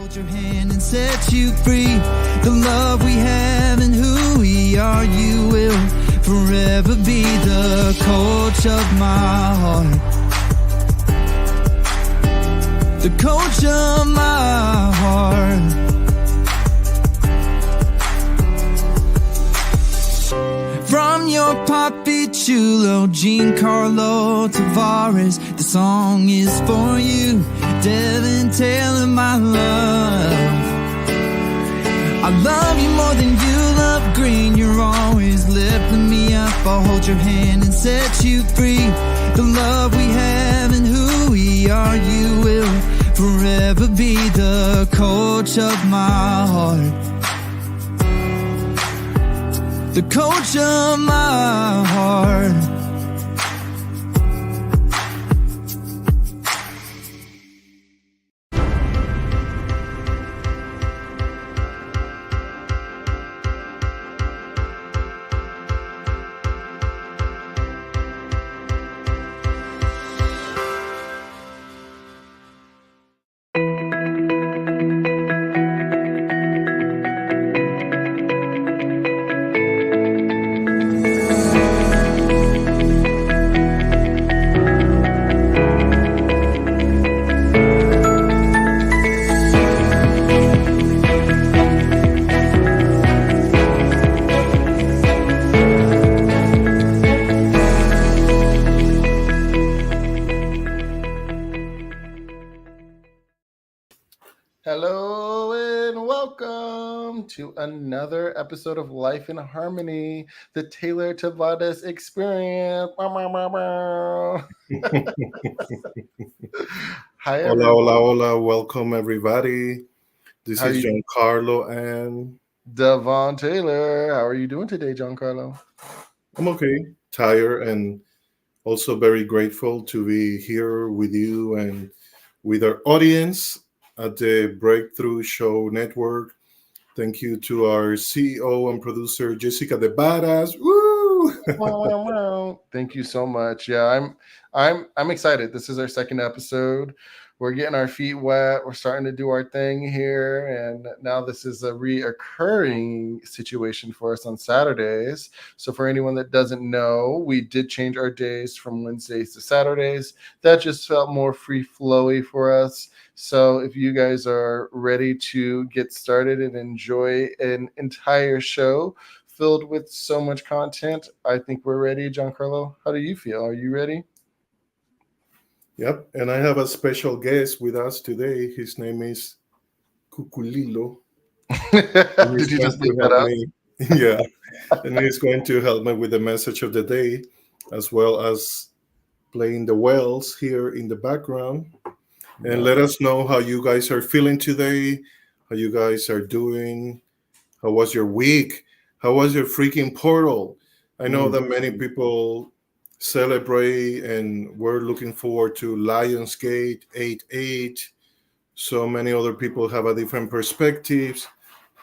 Hold your hand and set you free. The love we have and who we are, you will forever be the coach of my heart. The coach of my heart. From your papi chulo, Jean Carlo, Tavarez, the song is for you. Devon, Taylor, my love. I love you more than you love green. You're always lifting me up. I'll hold your hand and set you free. The love we have and who we are, you will forever be the coach of my heart. The coach of my heart. Hello and welcome to another episode of Life in Harmony, the Taylor Tavarez experience. Hi, Hola, hola, hola. Welcome, everybody. This How is you- Jean Carlo, and Devon Taylor. How are you doing today, Jean Carlo? I'm okay, tired, and also very grateful to be here with you and with our audience at the Breakthrough Show Network. Thank you to our CEO and producer, Jessica the Badass. Woo! Thank you so much. Yeah, I'm excited. This is our second episode. We're getting our feet wet. We're starting to do our thing here, and now this is a reoccurring situation for us on Saturdays. So for anyone that doesn't know, we did change our days from Wednesdays to Saturdays. That just felt more free flowy for us. So if you guys are ready to get started and enjoy an entire show filled with so much content, I think we're ready. Giancarlo, how do you feel? Are you ready? Yep, and I have a special guest with us today. His name is Cuculilo. And he's Did you going just to make that help up? me. Yeah, and he's going to help me with the message of the day, as well as playing the wells here in the background. And let us know how you guys are feeling today, how you guys are doing. How was your week? How was your freaking portal? I know that many people celebrate and we're looking forward to Lionsgate 8-8. So many other people have a different perspectives.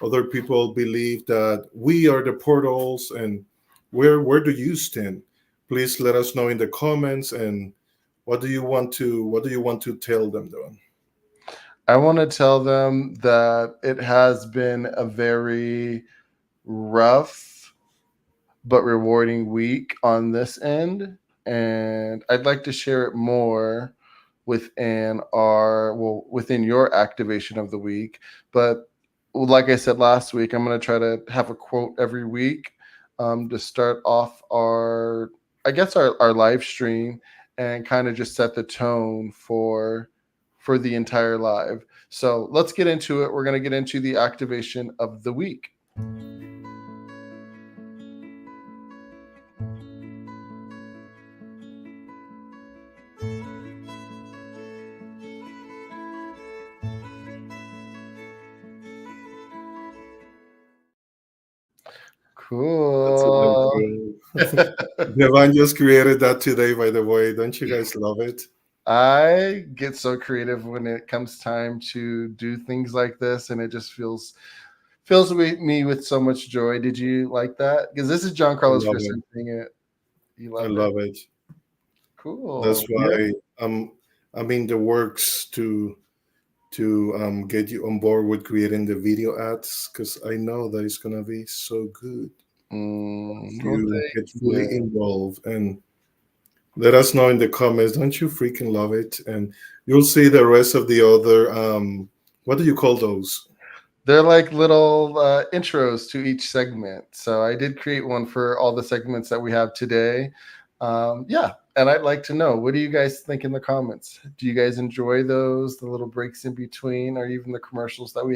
Other people believe that we are the portals, and where do you stand? Please let us know in the comments. And what do you want to tell them, Don? I want to tell them that it has been a very rough but rewarding week on this end. And I'd like to share it more within your activation of the week. But like I said last week, I'm going to try to have a quote every week to start off our live stream and kind of just set the tone for the entire live. So let's get into it. We're going to get into the activation of the week. Cool. Devon just created that today, by the way. Don't you guys love it? I get so creative when it comes time to do things like this, and it just fills me with so much joy. Did you like that? Because this is John Carlos' first time seeing it. You I love love it. Cool. That's why I'm in the works to to get you on board with creating the video ads, because I know that it's gonna be so good. Well, You thank get fully you. involved and let us know in the comments. Don't you freaking love it? And you'll see the rest of the other. What do you call those? They're like little intros to each segment. So I did create one for all the segments that we have today. Yeah, and I'd like to know, what do you guys think in the comments? Do you guys enjoy those, the little breaks in between, or even the commercials that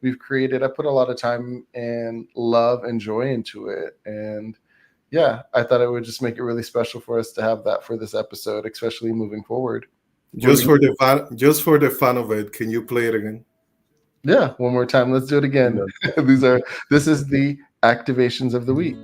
we've created? I put a lot of time and love and joy into it, and yeah, I thought it would just make it really special for us to have that for this episode, especially moving forward. We're Just for the fun, of it. Can you play it again? Yeah, one more time. Let's do it again. Yeah. This is the activations of the week.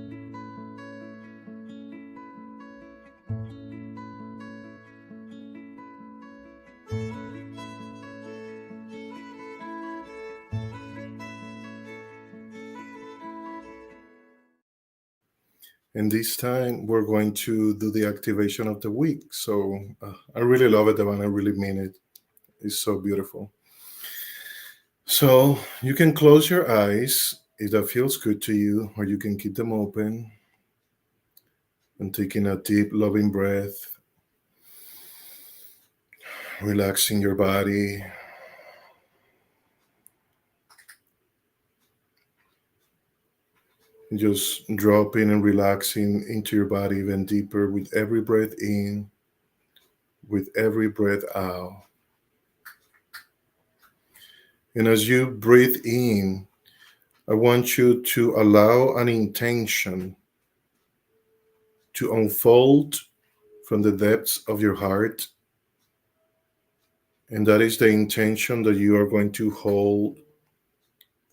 And this time we're going to do the activation of the week. So I really love it, Devon. I really mean it. It's so beautiful. So you can close your eyes if that feels good to you, or you can keep them open and taking a deep, loving breath, relaxing your body. Just dropping and relaxing into your body even deeper with every breath in, with every breath out. And as you breathe in, I want you to allow an intention to unfold from the depths of your heart. And that is the intention that you are going to hold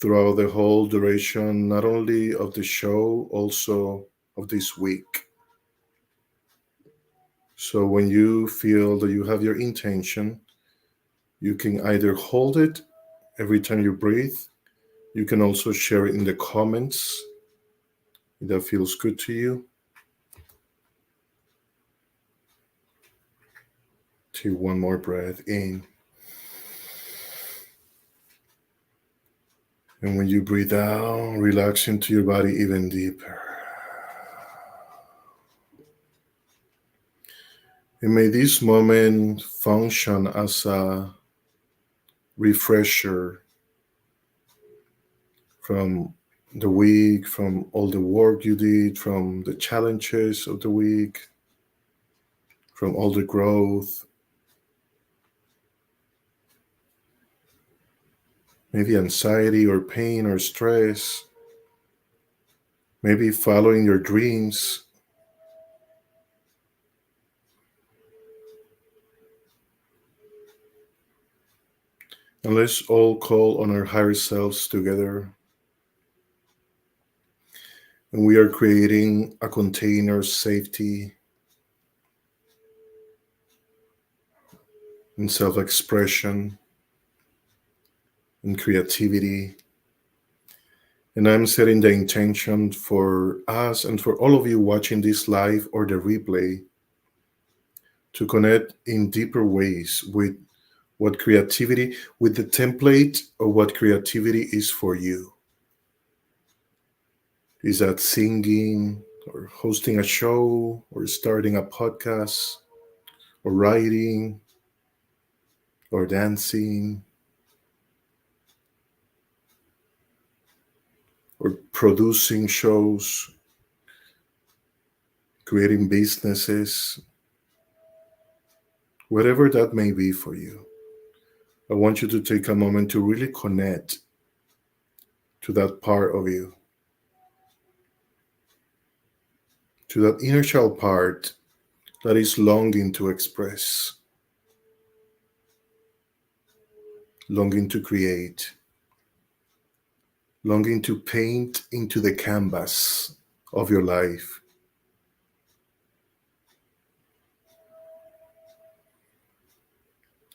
throughout the whole duration, not only of the show, also of this week. So when you feel that you have your intention, you can either hold it every time you breathe. You can also share it in the comments if that feels good to you. Take one more breath in. And when you breathe out, relax into your body even deeper. And may this moment function as a refresher from the week, from all the work you did, from the challenges of the week, from all the growth, maybe anxiety or pain or stress, maybe following your dreams. And let's all call on our higher selves together. And we are creating a container of safety and self-expression and creativity. And I'm setting the intention for us and for all of you watching this live or the replay to connect in deeper ways with what creativity, with the template of what creativity is for you. Is that singing or hosting a show or starting a podcast or writing or dancing or producing shows, creating businesses, whatever that may be for you. I want you to take a moment to really connect to that part of you, to that inner child part that is longing to express, longing to create, longing to paint into the canvas of your life.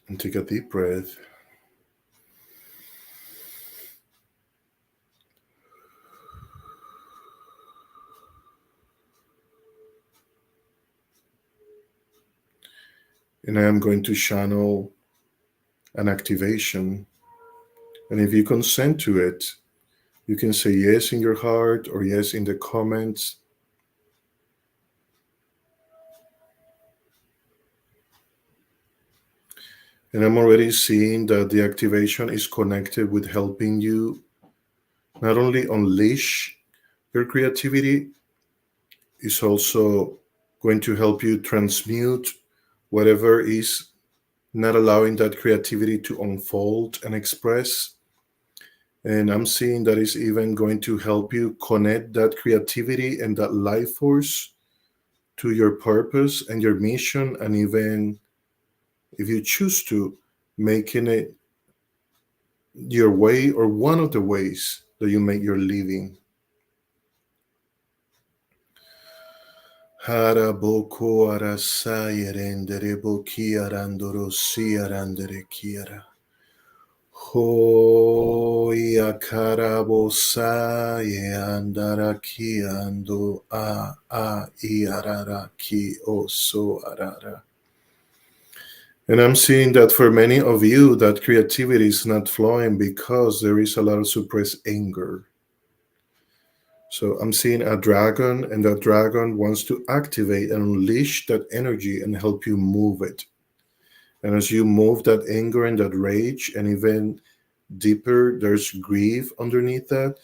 And take a deep breath. And I am going to channel an activation. And if you consent to it, you can say yes in your heart or yes in the comments. And I'm already seeing that the activation is connected with helping you not only unleash your creativity, is also going to help you transmute whatever is not allowing that creativity to unfold and express. And I'm seeing that is even going to help you connect that creativity and that life force to your purpose and your mission, and even if you choose to, making it your way or one of the ways that you make your living. Haraboko arasayerendere boki arandoro si arandere kiara. Hoya karabosaye andara ki ando a iarara ki oso arara. And I'm seeing that for many of you, that creativity is not flowing because there is a lot of suppressed anger. So I'm seeing a dragon, and that dragon wants to activate and unleash that energy and help you move it. And as you move that anger and that rage, and even deeper, there's grief underneath that,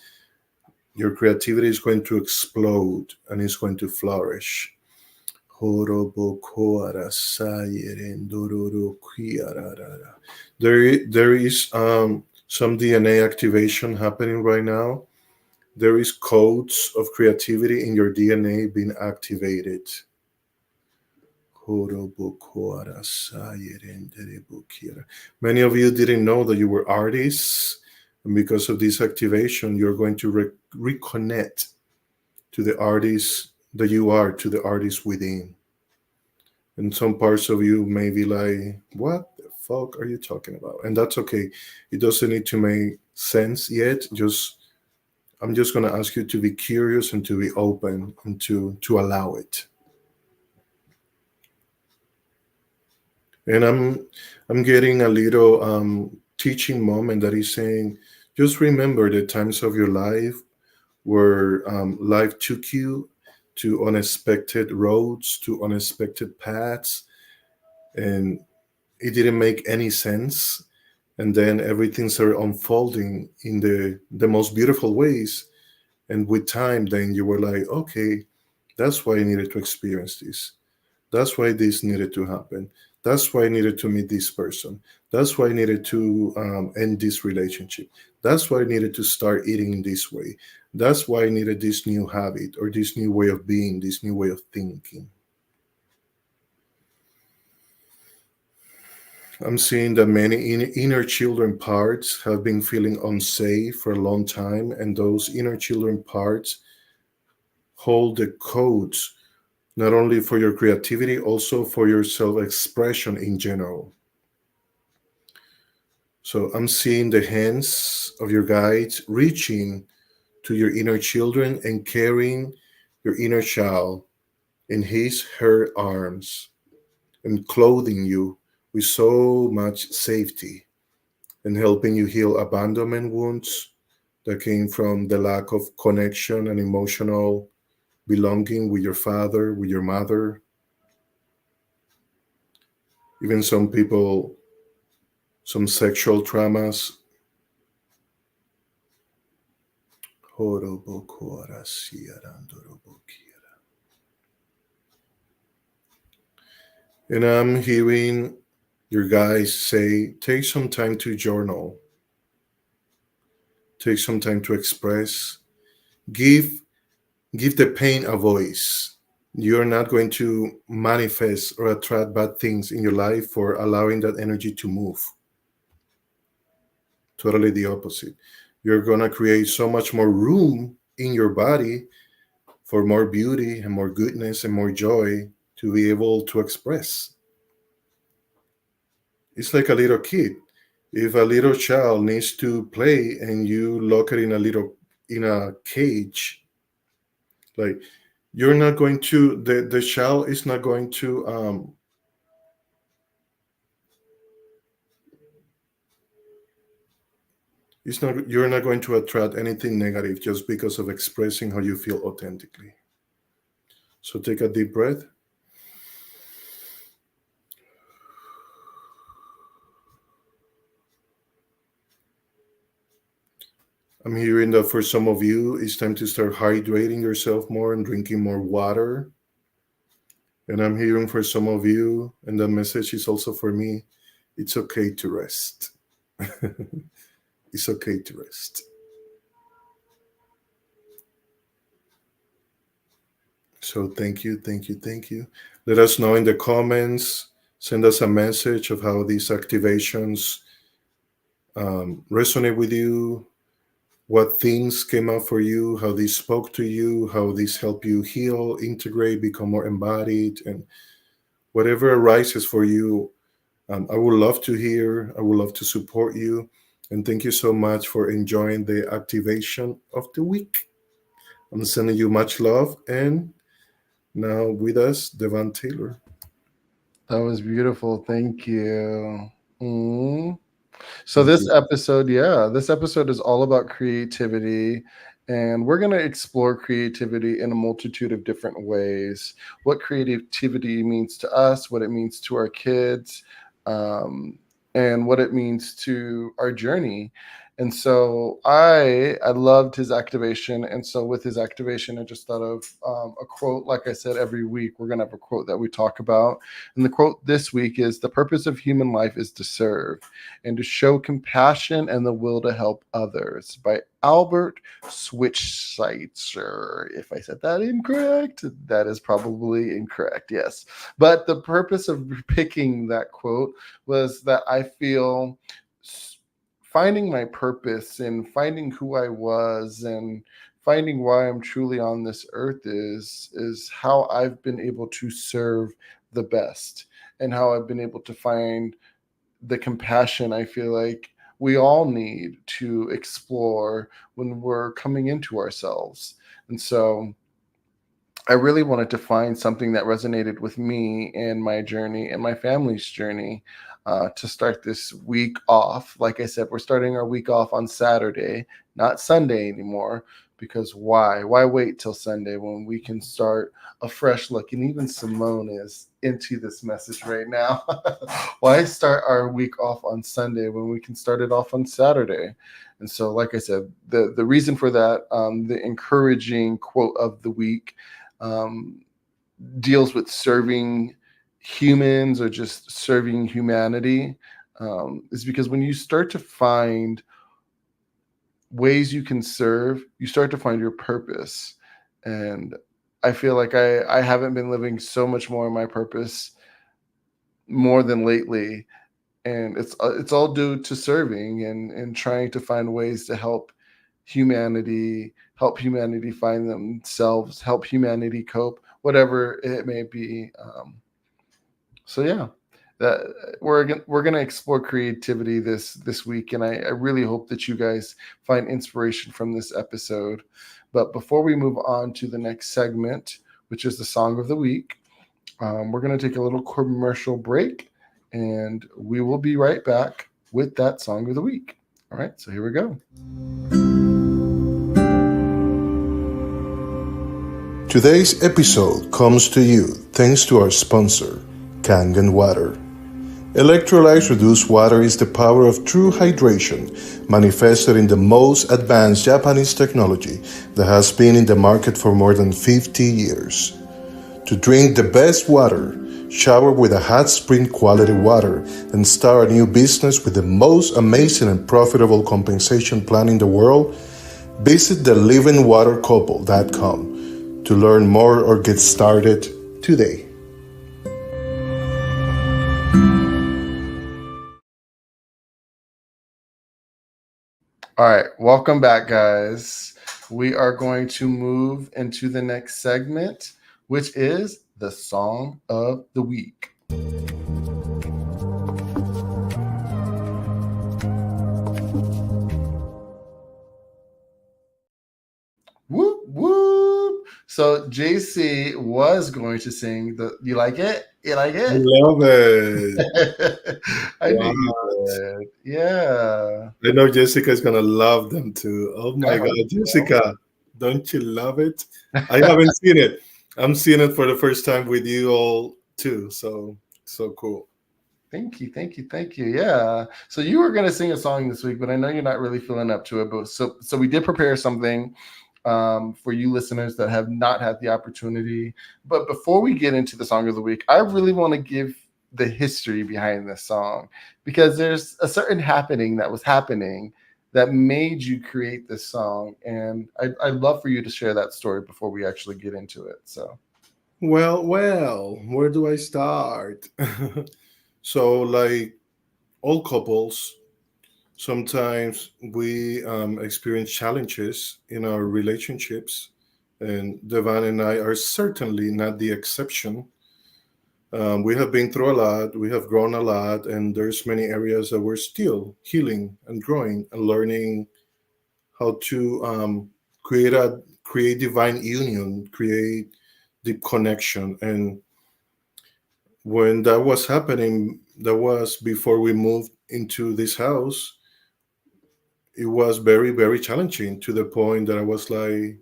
your creativity is going to explode and it's going to flourish. There is some DNA activation happening right now. There is codes of creativity in your DNA being activated. Many of you didn't know that you were artists, and because of this activation, you're going to reconnect to the artist that you are, to the artist within. And some parts of you may be like, what the fuck are you talking about? And that's okay. It doesn't need to make sense yet. I'm just going to ask you to be curious and to be open and to allow it. And I'm getting a little teaching moment that is saying, just remember the times of your life where life took you to unexpected roads, to unexpected paths, and it didn't make any sense. And then everything started unfolding in the most beautiful ways. And with time, then you were like, okay, that's why I needed to experience this. That's why this needed to happen. That's why I needed to meet this person. That's why I needed to end this relationship. That's why I needed to start eating in this way. That's why I needed this new habit or this new way of being, this new way of thinking. I'm seeing that many inner children parts have been feeling unsafe for a long time, and those inner children parts hold the codes not only for your creativity, also for your self-expression in general. So I'm seeing the hands of your guides reaching to your inner children and carrying your inner child in his, her arms and clothing you with so much safety and helping you heal abandonment wounds that came from the lack of connection and emotional belonging with your father, with your mother. Even some people, some sexual traumas. And I'm hearing your guys say, take some time to journal, take some time to express, give the pain a voice. You're not going to manifest or attract bad things in your life for allowing that energy to move. Totally the opposite. You're going to create so much more room in your body for more beauty and more goodness and more joy to be able to express. It's like a little kid. If a little child needs to play and you lock it in a cage, like you're not going to the child is not going to You're not going to attract anything negative just because of expressing how you feel authentically. So take a deep breath. I'm hearing that for some of you, it's time to start hydrating yourself more and drinking more water. And I'm hearing for some of you, and that message is also for me, it's okay to rest. It's okay to rest. So thank you, thank you, thank you. Let us know in the comments. Send us a message of how these activations resonate with you, what themes came up for you, how these spoke to you, how these help you heal, integrate, become more embodied, and whatever arises for you. I would love to hear. I would love to support you. And thank you so much for enjoying the activation of the week. I'm sending you much love. And now with us, Devon Taylor. That was beautiful. Thank you. So Thank this you. episode is all about creativity, and we're going to explore creativity in a multitude of different ways. What creativity means to us, what it means to our kids, and what it means to our journey. And so I loved his activation, and so with his activation, I just thought of a quote. Like I said, every week we're gonna have a quote that we talk about, and the quote this week is: "The purpose of human life is to serve, and to show compassion and the will to help others," by Albert Schweitzer. If I said that incorrect, that is probably incorrect. Yes, but the purpose of picking that quote was that I feel finding my purpose and finding who I was and finding why I'm truly on this earth is how I've been able to serve the best, and how I've been able to find the compassion I feel like we all need to explore when we're coming into ourselves. And so I really wanted to find something that resonated with me and my journey and my family's journey, to start this week off. Like I said, we're starting our week off on Saturday, not Sunday anymore, because why? Why wait till Sunday when we can start a fresh look? And even Simone is into this message right now. Why start our week off on Sunday when we can start it off on Saturday? And so, like I said, the reason for that, the encouraging quote of the week, um, deals with serving humans or just serving humanity, is because when you start to find ways you can serve, you start to find your purpose. And I feel like I haven't been living so much more in my purpose more than lately. And it's all due to serving and trying to find ways to help humanity find themselves, help humanity cope, whatever it may be. So yeah, that we're gonna explore creativity this week, and I really hope that you guys find inspiration from this episode. But before we move on to the next segment, which is the song of the week, we're gonna take a little commercial break, and we will be right back with that song of the week. All right, so here we go. Today's episode comes to you thanks to our sponsor, Kangen Water. Electrolytes reduced water is the power of true hydration, manifested in the most advanced Japanese technology that has been in the market for more than 50 years. To drink the best water, shower with a hot spring quality water, and start a new business with the most amazing and profitable compensation plan in the world, visit thelivingwatercouple.com to learn more or get started today. All right, welcome back, guys. We are going to move into the next segment, which is the song of the week. Whoop, whoop. So JC was going to sing the. You like it? You like I it? love it. I knew you What? would. Yeah. I know Jessica is gonna love them too. Oh I my hope God, so. Jessica, don't you love it? I haven't seen it. I'm seeing it for the first time with you all too. So so cool. Thank you, thank you, thank you. Yeah. So you were gonna sing a song this week, but I know you're not really feeling up to it. But so we did prepare something for you listeners that have not had the opportunity. But before we get into the song of the week, I really want to give the history behind this song because there's a certain happening that was happening that made you create this song, and I'd love for you to share that story before we actually get into it. So. Well, where do I start? So, like all couples, sometimes we experience challenges in our relationships, and Devon and I are certainly not the exception. We have been through a lot, we have grown a lot, and there's many areas that we're still healing and growing and learning how to create divine union, create deep connection. And when that was happening, that was before we moved into this house. It was very challenging to the point that I was like,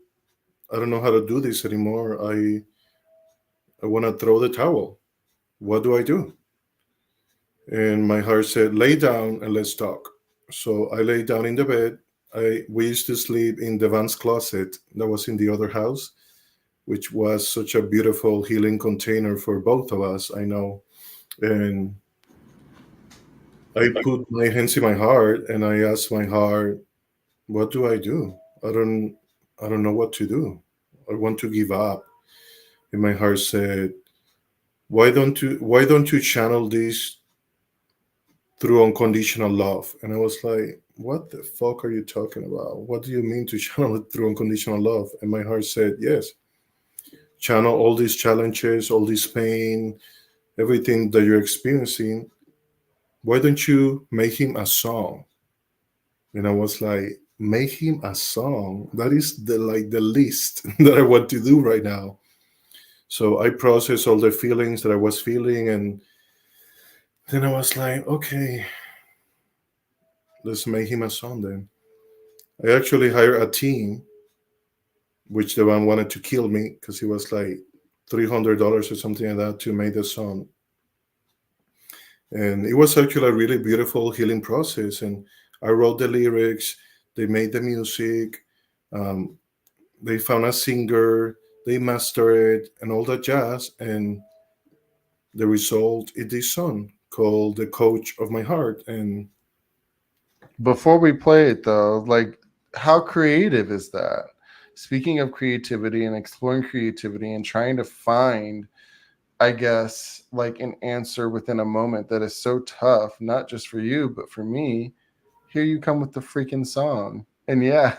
I don't know how to do this anymore. I want to throw the towel. What do I do? And my heart said, lay down and let's talk. So I lay down in the bed. We used to sleep in Devon's closet that was in the other house, which was such a beautiful healing container for both of us, I know. And I put my hands in my heart and I asked my heart, what do I do? I don't I don't know what to do. I want to give up. And my heart said, why don't you channel this through unconditional love? And I was like, what the fuck are you talking about? What do you mean to channel it through unconditional love? And my heart said, yes, channel all these challenges, all this pain, everything that you're experiencing. Why don't you make him a song? And I was like, make him a song. That is the least that I want to do right now. So I processed all the feelings that I was feeling, and then I was like, okay, let's make him a song then. I actually hired a team, which the one wanted to kill me because it was like $300 or something like that to make the song. And it was actually a really beautiful healing process. And I wrote the lyrics, they made the music, um, they found a singer, they mastered it, and all that jazz. And the result is this song called "The Coach of My Heart." And Before we play it though, like how creative is that? Speaking of creativity and exploring creativity and trying to find, I guess, like an answer within a moment that is so tough, not just for you, but for me. Here you come with the freaking song. And yeah,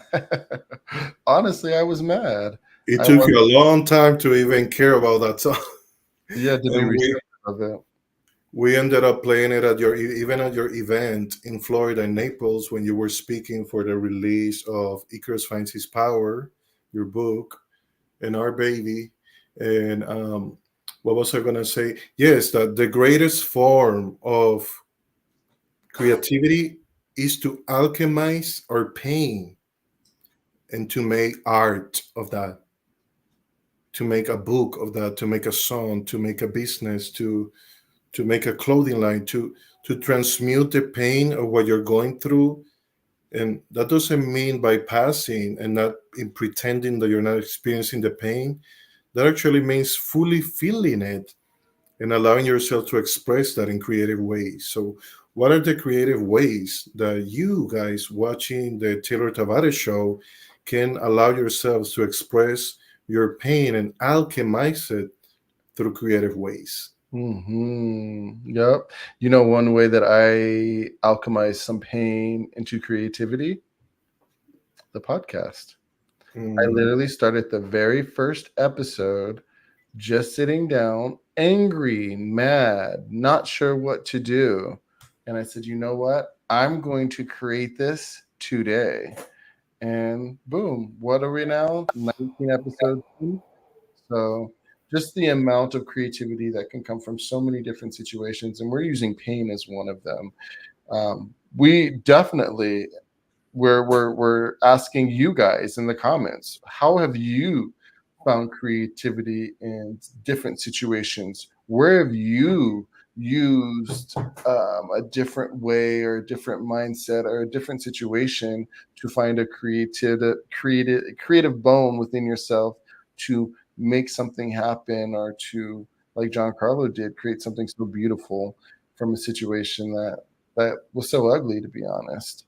honestly, I was mad. it I took was, you a long time to even care about that song. yeah, to be And we receptive of it. we ended up playing it at your even at your event in Florida in Naples when you were speaking for the release of Icarus Finds His Power, your book, and Our Baby. And what was I gonna say? Yes, that the greatest form of creativity is to alchemize our pain and to make art of that, to make a book of that, to make a song, to make a business, to make a clothing line, to transmute the pain of what you're going through. And that doesn't mean bypassing and not in pretending that you're not experiencing the pain. That actually means fully feeling it and allowing yourself to express that in creative ways. So, what are the creative ways that you guys watching the Taylor Tavares show can allow yourselves to express your pain and alchemize it through creative ways? Yep. You know, one way that I alchemize some pain into creativity, the podcast. I Mm. literally started the very first episode just sitting down, angry, mad, not sure what to do. And I said, you know what? I'm going to create this today. And boom, what are we now? 19 episodes in? So just the amount of creativity that can come from so many different situations, and we're using pain as one of them. We definitely we're asking you guys in the comments, how have you found creativity in different situations? Where have you used a different way or a different mindset or a different situation to find a creative bone within yourself to make something happen, or to, like John Carlo did, create something so beautiful from a situation that was so ugly, to be honest.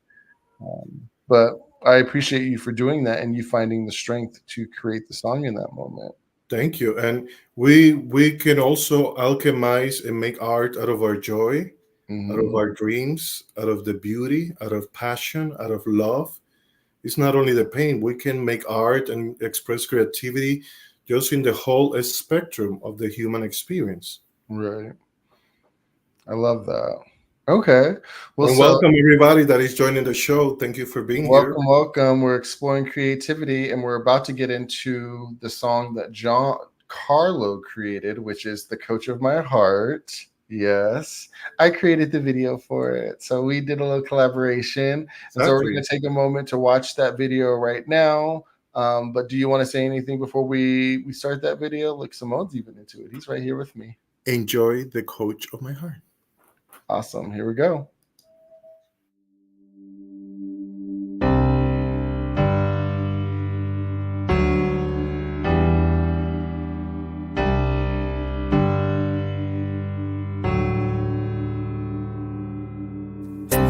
But I appreciate you for doing that and you finding the strength to create the song in that moment. Thank you. And we can also alchemize and make art out of our joy, out of our dreams, out of the beauty, out of passion, out of love. It's not only the pain. We can make art and express creativity just in the whole spectrum of the human experience. Right. I love that. Okay. Well, And so welcome everybody that is joining the show. Thank you for being here. welcome. We're exploring creativity, and we're about to get into the song that Jean Carlo created, which is The Coach of My Heart. Yes, I created the video for it. So we did a little collaboration. And so we're Exactly. going to take a moment to watch that video right now. But do you want to say anything before we start that video? Look, Simone's even into it. He's right here with me. Enjoy The Coach of My Heart. Awesome. Here we go.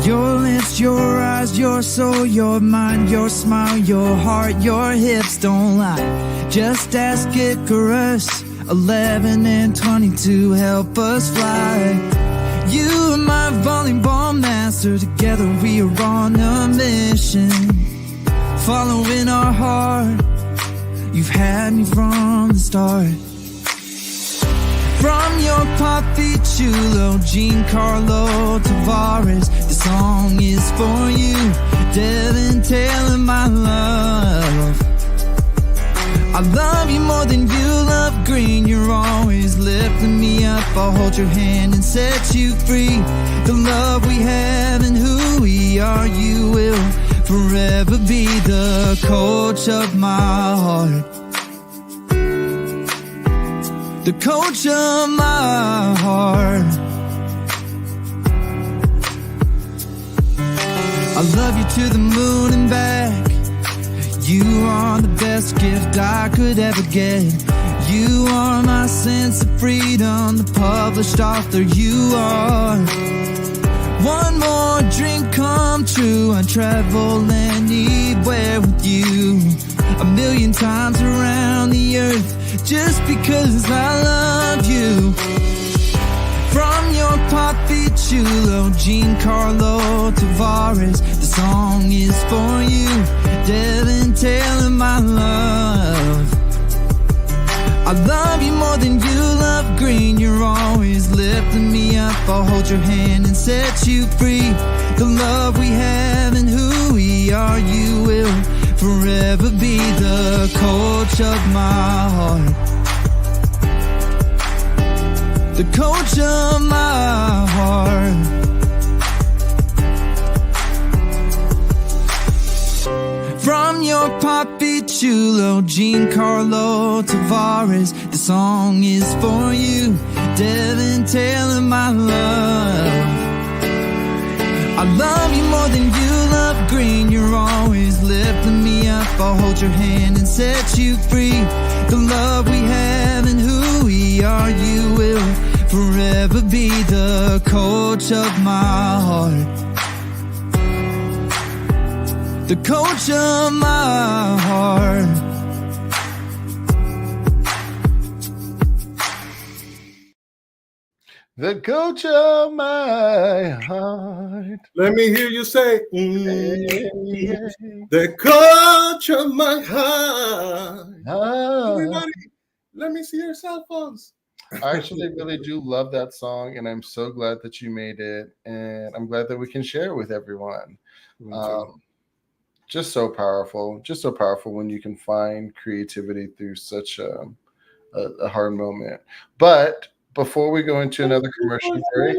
Your lips, your eyes, your soul, your mind, your smile, your heart, your hips don't lie. Just ask Icarus, 11 and 22, help us fly. You are my volleyball master, together we are on a mission, following our heart. You've had me from the start. From your Papi Chulo, Jean Carlo, Tavarez, this song is for you. Devon, Taylor, my love. I love you more than you love green. You're always lifting me up. I'll hold your hand and set you free. The love we have and who we are, you will forever be the coach of my heart. The coach of my heart. I love you to the moon and back. You are the best gift I could ever get. You are my sense of freedom, the published author you are. One more dream come true, I'd travel anywhere with you. 1,000,000 times around the earth, just because I love you. From your Papi Chulo, Jean Carlo, Tavarez, the song is for you. Devon, Taylor, my love. I love you more than you love green. You're always lifting me up. I'll hold your hand and set you free. The love we have and who we are, you will forever be the coach of my heart. The coach of my heart. From your Papi Chulo, Jean Carlo, Tavarez, the song is for you. Devon, Taylor, my love. I love you more than you love green. You're always lifting me up. I'll hold your hand and set you free. The love we have and who we are, you will forever be the coach of my heart. The coach of my heart. The coach of my heart. Let me hear you say, Hey. the coach of my heart. Ah. Everybody, let me see your cell phones. I actually really do love that song, and I'm so glad that you made it, and I'm glad that we can share it with everyone. Just so powerful when you can find creativity through such a hard moment. But before we go into another commercial break,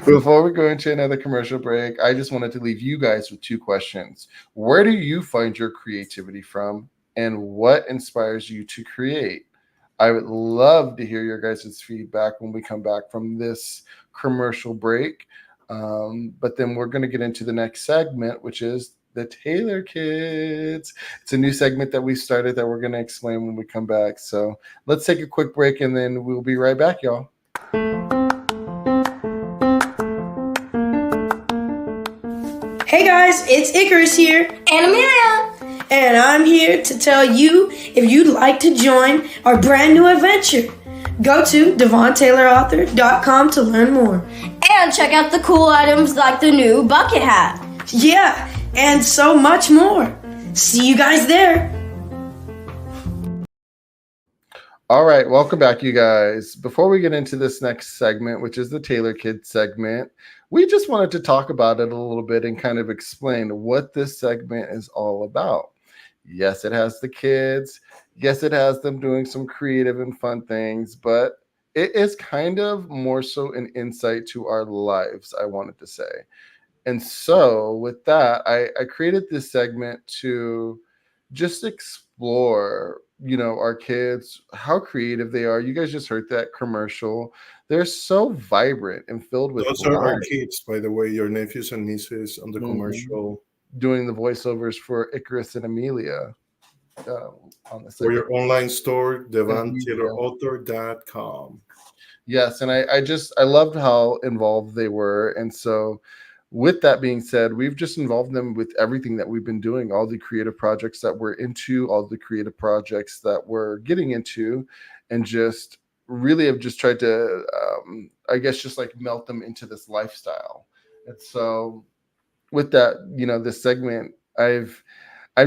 before we go into another commercial break, I just wanted to leave you guys with two questions. Where do you find your creativity from, and what inspires you to create? I would love to hear your guys' feedback when we come back from this commercial break. But then we're going to get into the next segment, which is the Taylor Kids. It's a new segment that we started that we're going to explain when we come back. So let's take a quick break and then we'll be right back, y'all. Hey guys, it's Icarus here. And Amelia. And I'm here to tell you if you'd like to join our brand new adventure. Go to DevonTaylorAuthor.com to learn more. And check out the cool items like the new bucket hat. Yeah, and so much more. See you guys there. All right, welcome back, you guys. Before we get into this next segment, which is the Taylor Kids segment, we just wanted to talk about it a little bit and kind of explain what this segment is all about. Yes, it has the kids. Yes, it has them doing some creative and fun things, but it is kind of more so an insight to our lives, I wanted to say. And so with that, I created this segment to just explore, our kids, how creative they are. You guys just heard that commercial. They're so vibrant and filled with Those are our life. kids, by the way, your nephews and nieces on the commercial. Doing the voiceovers for Icarus and Amelia on the For your online store, DevonTaylorAuthor.com. Yes, and I loved how involved they were. And so with that being said, we've just involved them with everything that we've been doing, all the creative projects that we're into, all the creative projects that we're getting into, and just really have just tried to, I guess, just like melt them into this lifestyle. And so with that, this segment, I'm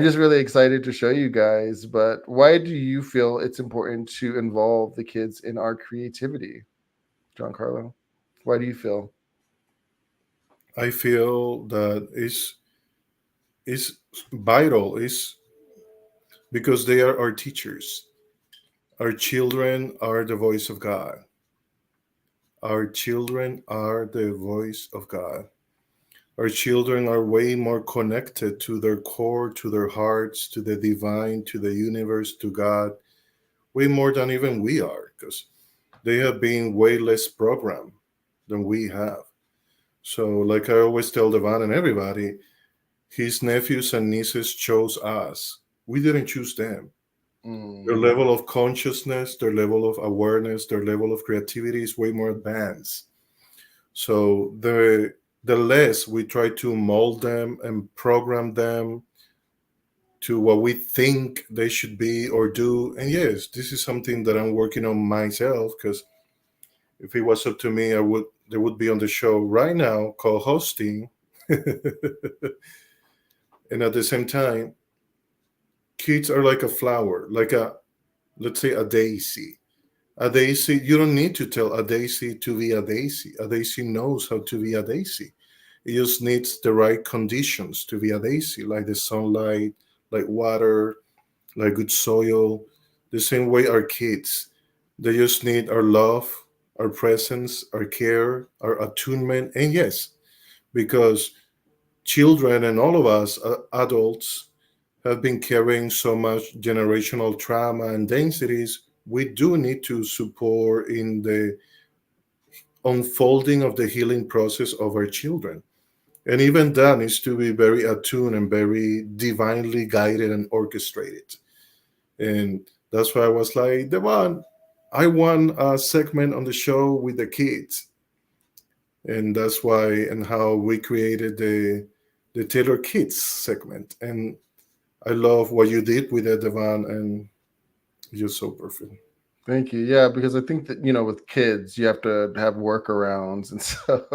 just really excited to show you guys. But why do you feel it's important to involve the kids in our creativity? Jean Carlo, why do you feel? I feel that is vital, is because they are our teachers. Our children are the voice of God. Our children are the voice of God. Our children are way more connected to their core, to their hearts, to the divine, to the universe, to God, way more than even we are, because they have been way less programmed than we have. So, like I always tell Devon and everybody, his nephews and nieces chose us. We didn't choose them. Their level of consciousness, their level of awareness, their level of creativity is way more advanced. So the less we try to mold them and program them to what we think they should be or do. And yes, this is something that I'm working on myself, because if it was up to me, they would be on the show right now co-hosting. And at the same time, kids are like a flower, like let's say a daisy. A daisy, you don't need to tell a daisy to be a daisy. A daisy knows how to be a daisy. It just needs the right conditions to be a daisy, like the sunlight, like water, like good soil. The same way our kids, they just need our love, our presence, our care, our attunement. And yes, because children and all of us adults have been carrying so much generational trauma and densities, we do need to support in the unfolding of the healing process of our children. And even that needs to be very attuned and very divinely guided and orchestrated. And that's why I was like, Devon, I want a segment on the show with the kids. And that's why and how we created the Taylor Kids segment. And I love what you did with it, Devon, and you're so perfect. Thank you. Yeah, because I think that, with kids, you have to have workarounds. And so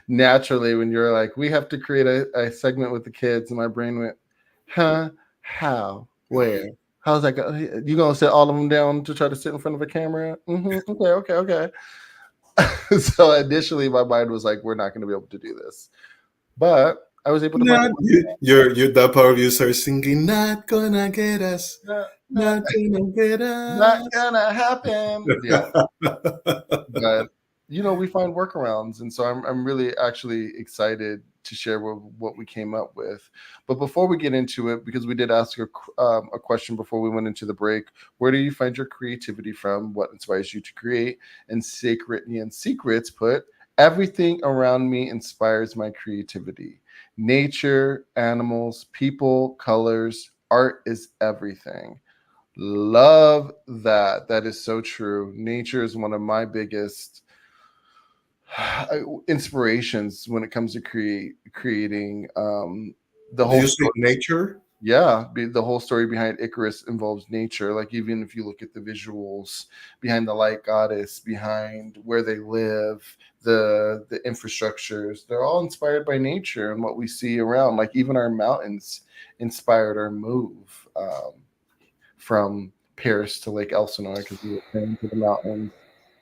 naturally, when you're like, we have to create a segment with the kids, and my brain went, huh? How? Where? How's that go? You going to sit all of them down to try to sit in front of a camera? Okay. So initially, my mind was like, we're not going to be able to do this. But I was able to Not find you that part of you start singing, not gonna get us, not, not gonna get not us. gonna happen. Yeah, but we find workarounds, and so I'm really actually excited to share what we came up with. But before we get into it, because we did ask a question before we went into the break, where do you find your creativity from? What inspires you to create? And Sacred and Secrets put, everything around me inspires my creativity. Nature, animals, people, colors, art is everything. Love that. That is so true. Nature is one of my biggest inspirations when it comes to creating the Do whole you say story. nature? Yeah, the whole story behind Icarus involves nature. Like, even if you look at the visuals behind the light goddess, behind where they live, the infrastructures, they're all inspired by nature and what we see around. Like, even our mountains inspired our move from Paris to Lake Elsinore, because we were planning to the mountains.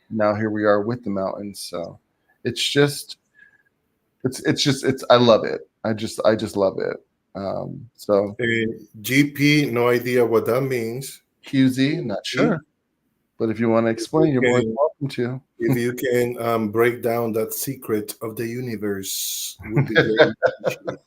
Now here we are with the mountains. So it's just it's I love it. I just love it. So GP, no idea what that means. Husey, not sure, but if you want to explain, you're more than Okay. welcome to. If you can break down that secret of the universe, would be very appreciated.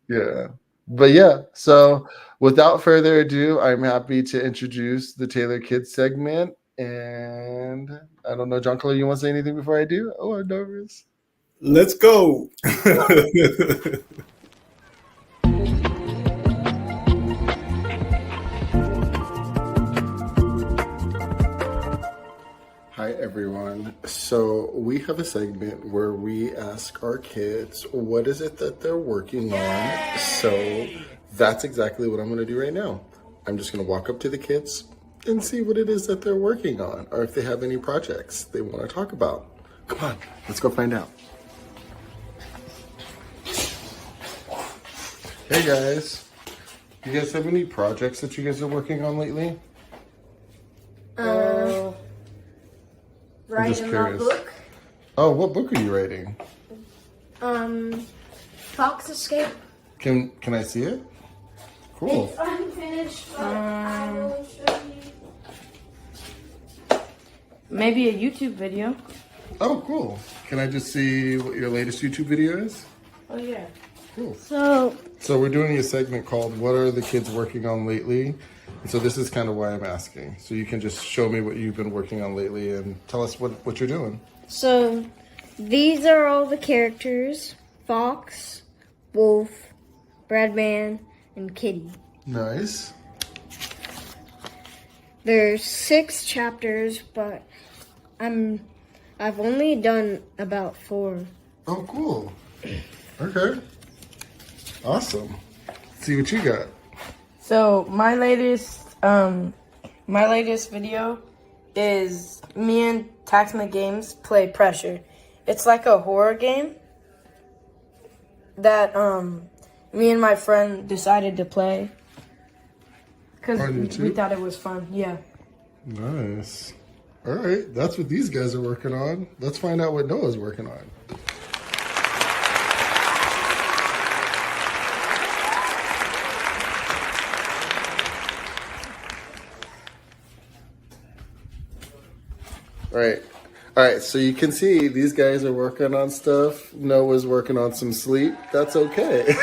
Yeah. But yeah, so without further ado, I'm happy to introduce the Taylor Kids segment. And I don't know, John Carlo, you want to say anything before I do? Oh, I'm nervous. Let's go. Hi, everyone. So we have a segment where we ask our kids, what is it that they're working on? So that's exactly what I'm going to do right now. I'm just going to walk up to the kids and see what it is that they're working on, or if they have any projects they want to talk about. Come on, let's go find out. Hey, guys. You guys have any projects that you guys are working on lately? Writing a curious. book. Oh, what book are you writing? Fox Escape. Can I see it? Cool. It's unfinished, but I will show you. Maybe a YouTube video. Oh, cool. Can I just see what your latest YouTube video is? Oh yeah. Cool. So So we're doing a segment called What Are the Kids Working On Lately? And so this is kind of why I'm asking. So you can just show me what you've been working on lately and tell us what you're doing. So, these are all the characters: Fox, Wolf, Breadman, and Kitty. Nice. There's 6 chapters, but I've only done about 4. Oh, cool. Okay. Awesome. Let's see what you got. So my latest video is me and Taxman Games play Pressure. It's like a horror game that me and my friend decided to play because On we YouTube? thought it was fun. Yeah. Nice. All right. That's what these guys are working on. Let's find out what Noah's working on. All right, so you can see these guys are working on stuff. Noah's working on some sleep. That's okay.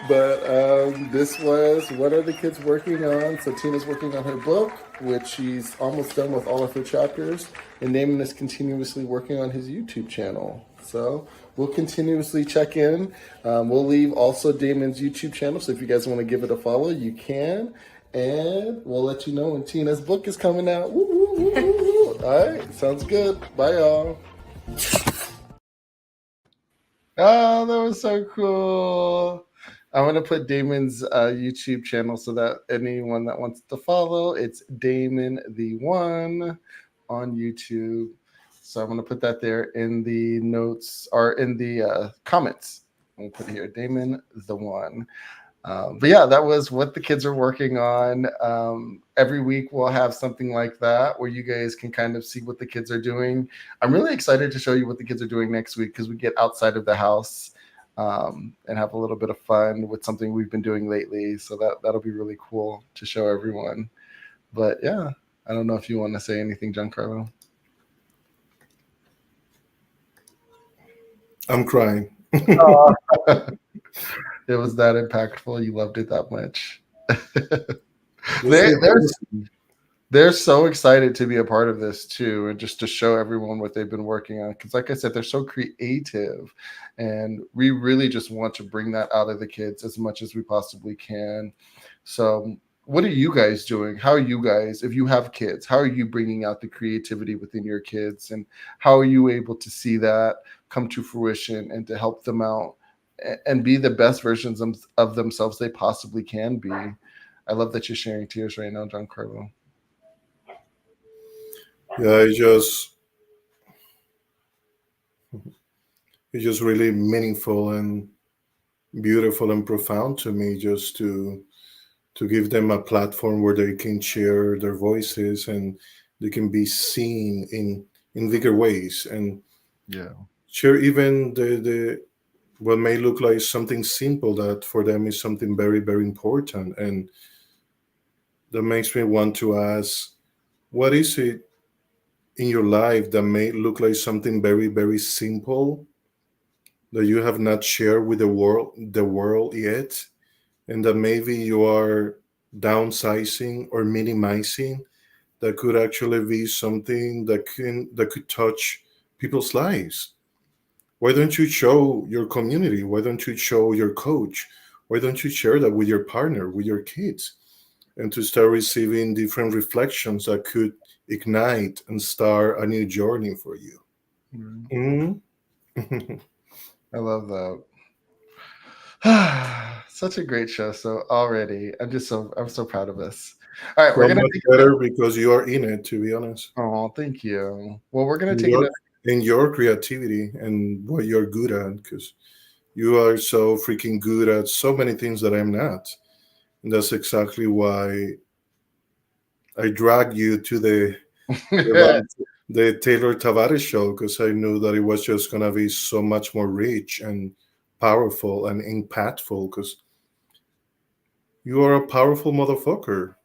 But this was What Are the Kids Working On? So Tina's working on her book, which she's almost done with all of her chapters. And Damon is continuously working on his YouTube channel. So we'll continuously check in. We'll leave also Damon's YouTube channel. So if you guys want to give it a follow, you can. And we'll let you know when Tina's book is coming out. Woo, woo, woo, woo, woo. All right, sounds good. Bye, y'all. Oh, that was so cool. I'm going to put Damon's YouTube channel so that anyone that wants to follow, it's Damon the One on YouTube. So I'm going to put that there in the notes or in the comments. I'm going to put it here, Damon the One. But yeah, that was what the kids are working on. Every week we'll have something like that where you guys can kind of see what the kids are doing. I'm really excited to show you what the kids are doing next week because we get outside of the house and have a little bit of fun with something we've been doing lately. So that'll be really cool to show everyone. But yeah, I don't know if you want to say anything, Jean Carlo. I'm crying. Oh, it was that impactful. You loved it that much. They're so excited to be a part of this too, and just to show everyone what they've been working on. Because, like I said, they're so creative, and we really just want to bring that out of the kids as much as we possibly can. So, what are you guys doing? How are you guys, if you have kids, how are you bringing out the creativity within your kids, and how are you able to see that come to fruition and to help them out and be the best versions of themselves they possibly can be? I love that you're sharing tears right now, Jean Carlo. Yeah, it's just really meaningful and beautiful and profound to me, just to give them a platform where they can share their voices and they can be seen in bigger ways, and Yeah. share even the what may look like something simple that for them is something very, very important. And that makes me want to ask, what is it in your life that may look like something very, very simple that you have not shared with the world yet, and that maybe you are downsizing or minimizing, that could actually be something that could touch people's lives? Why don't you show your community? Why don't you show your coach? Why don't you share that with your partner, with your kids, and to start receiving different reflections that could ignite and start a new journey for you? Mhm. I love that. Such a great show. So already, I'm so proud of us. All right, we're So gonna much take better because you are in it, to be honest. Oh, thank you. Well, we're gonna In take it. your, in your creativity and what you're good at, because you are so freaking good at so many things that I'm not. And that's exactly why I dragged you to the Taylor Tavares show, because I knew that it was just gonna be so much more rich and powerful and impactful. Because you are a powerful motherfucker.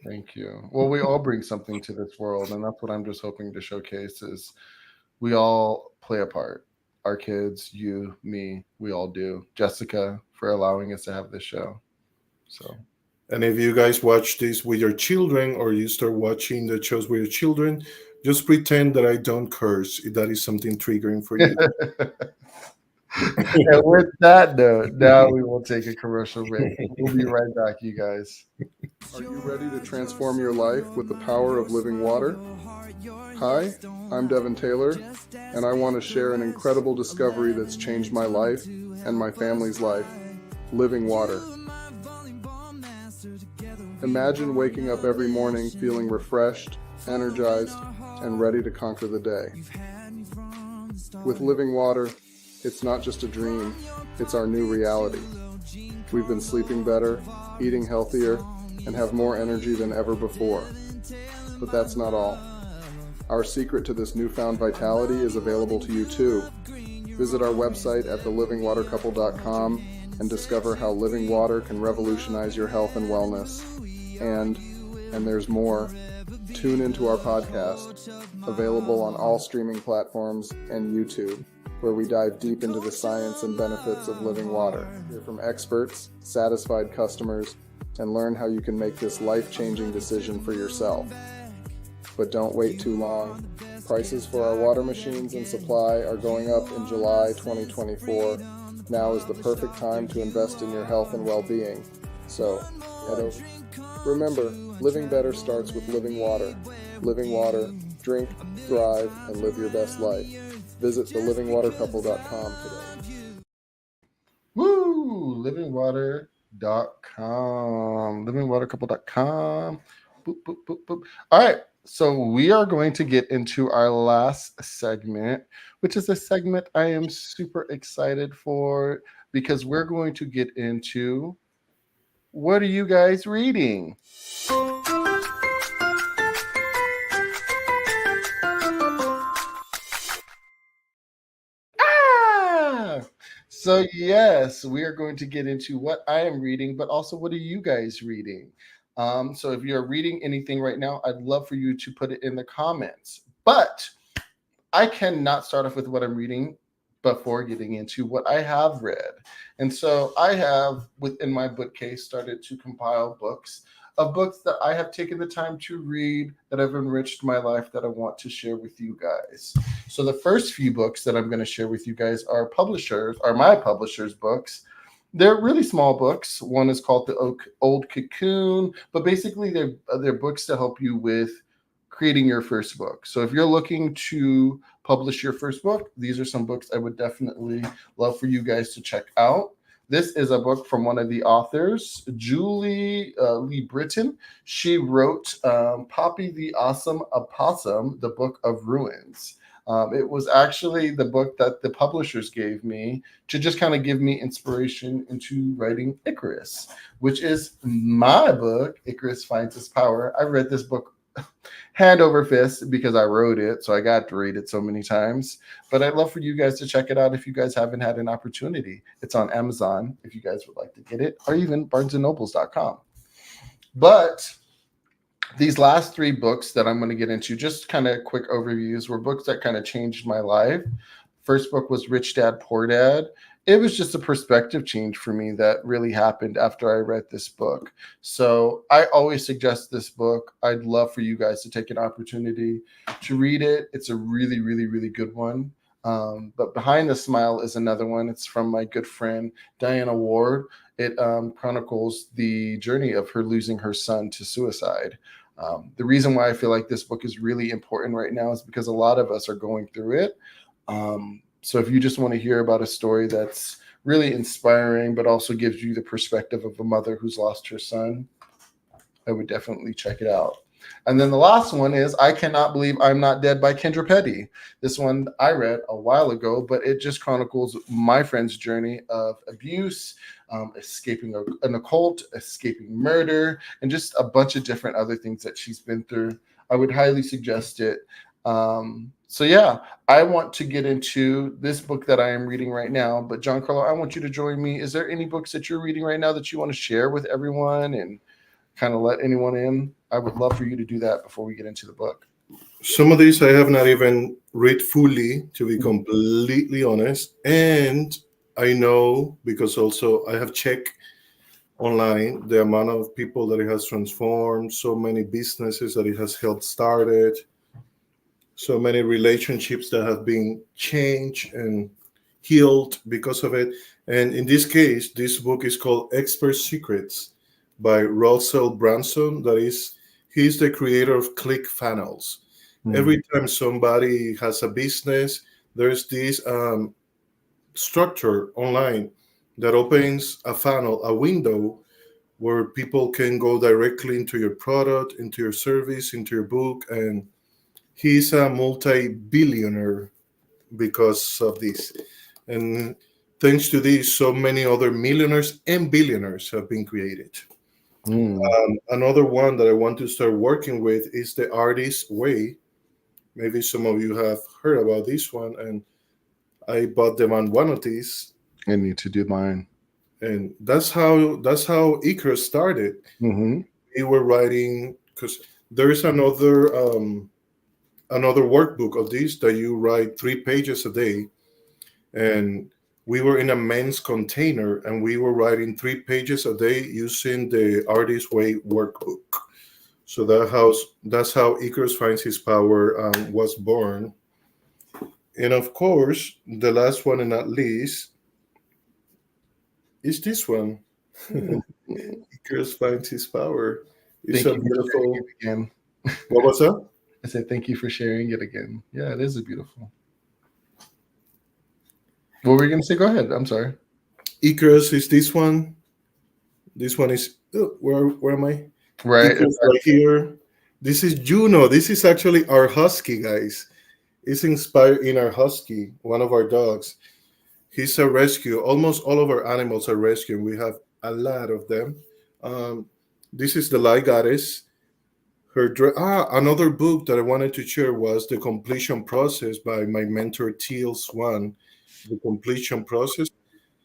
Thank you. Well, we all bring something to this world, and that's what I'm just hoping to showcase is we all play a part. Our kids, you, me, we all do. Jessica for allowing us to have this show. So And if you guys watch this with your children, or you start watching the shows with your children, just pretend that I don't curse if that is something triggering for you. and with that note, now we will take a commercial break. We'll be right back, you guys. Are you ready to transform your life with the power of living water? Hi, I'm Devon Taylor, and I want to share an incredible discovery that's changed my life and my family's life: living water. Imagine waking up every morning feeling refreshed, energized, and ready to conquer the day. With living water, it's not just a dream, it's our new reality. We've been sleeping better, eating healthier, and have more energy than ever before. But that's not all. Our secret to this newfound vitality is available to you too. Visit our website at thelivingwatercouple.com and discover how living water can revolutionize your health and wellness. And there's more. Tune into our podcast, available on all streaming platforms and YouTube, where we dive deep into the science and benefits of living water. Hear from experts, satisfied customers, and learn how you can make this life-changing decision for yourself. But don't wait too long. Prices for our water machines and supply are going up in July 2024. Now is the perfect time to invest in your health and well-being. So, head over. Remember, living better starts with living water. Living water, drink, thrive, and live your best life. Visit thelivingwatercouple.com today. Woo! Livingwater.com. Livingwatercouple.com. Boop, boop, boop, boop. All right. So we are going to get into our last segment, which is a segment I am super excited for because we're going to get into what are you guys reading? So yes, we are going to get into what I am reading, but also what are you guys reading? So if you're reading anything right now, I'd love for you to put it in the comments. But I cannot start off with what I'm reading before getting into what I have read. And so I have, within my bookcase, started to compile books of books that I have taken the time to read that have enriched my life that I want to share with you guys. So the first few books that I'm going to share with you guys are my publishers' books. They're really small books. One is called The Old Cocoon, but basically they're books to help you with creating your first book. So if you're looking to publish your first book, these are some books I would definitely love for you guys to check out. This is a book from one of the authors, Julie Lee Britton. She wrote Poppy the Awesome Opossum, the Book of Ruins. It was actually the book that the publishers gave me to just kind of give me inspiration into writing Icarus, which is my book, Icarus Finds His Power. I read this book hand over fist because I wrote it, so I got to read it so many times. But I'd love for you guys to check it out if you guys haven't had an opportunity. It's on Amazon if you guys would like to get it, or even barnesandnobles.com. But these last three books that I'm going to get into, just kind of quick overviews, were books that kind of changed my life. First book was Rich Dad, Poor Dad. It was just a perspective change for me that really happened after I read this book. So I always suggest this book. I'd love for you guys to take an opportunity to read it. It's a really, really, really good one. But Behind the Smile is another one. It's from my good friend, Diana Ward. It chronicles the journey of her losing her son to suicide. The reason why I feel like this book is really important right now is because a lot of us are going through it. So if you just want to hear about a story that's really inspiring, but also gives you the perspective of a mother who's lost her son, I would definitely check it out. And then the last one is I Cannot Believe I'm Not Dead by Kendra Petty. This one I read a while ago, but it just chronicles my friend's journey of abuse, escaping an occult, escaping murder, and just a bunch of different other things that she's been through. I would highly suggest it. So yeah, I want to get into this book that I am reading right now. But Jean Carlo, I want you to join me. Is there any books that you're reading right now that you want to share with everyone and kind of let anyone in? I would love for you to do that before we get into the book. Some of these I have not even read fully, to be completely honest. And I know, because also I have checked online the amount of people that it has transformed, so many businesses that it has helped started, so many relationships that have been changed and healed because of it. And in this case, this book is called Expert Secrets by Russell Brunson. He's the creator of ClickFunnels. Every time somebody has a business, there's this structure online that opens a funnel, a window where people can go directly into your product, into your service, into your book. And he's a multi-billionaire because of this. And thanks to this, so many other millionaires and billionaires have been created. Another one that I want to start working with is The Artist's Way. Maybe some of you have heard about this one, and I bought them on one of these. I need to do mine. And that's how Icarus started. We were writing, because there's another workbook of this that you write 3 pages a day, and we were in a men's container and we were writing 3 pages a day using the Artist's Way workbook. So that's how Icarus Finds His Power was born. And of course, the last one and not least is this one. Icarus Finds His Power. It's a beautiful. Again. What was that? I said thank you for sharing it again. Yeah, it is a beautiful. What were you going to say? Go ahead. I'm sorry. Icarus is this one. This one is where am I? Right. Icarus right here. This is Juno. This is actually our husky, guys. It's inspired in our husky, one of our dogs. He's a rescue. Almost all of our animals are rescued. We have a lot of them. This is The Lie Goddess. Another book that I wanted to share was The Completion Process by my mentor Teal Swan. The Completion Process,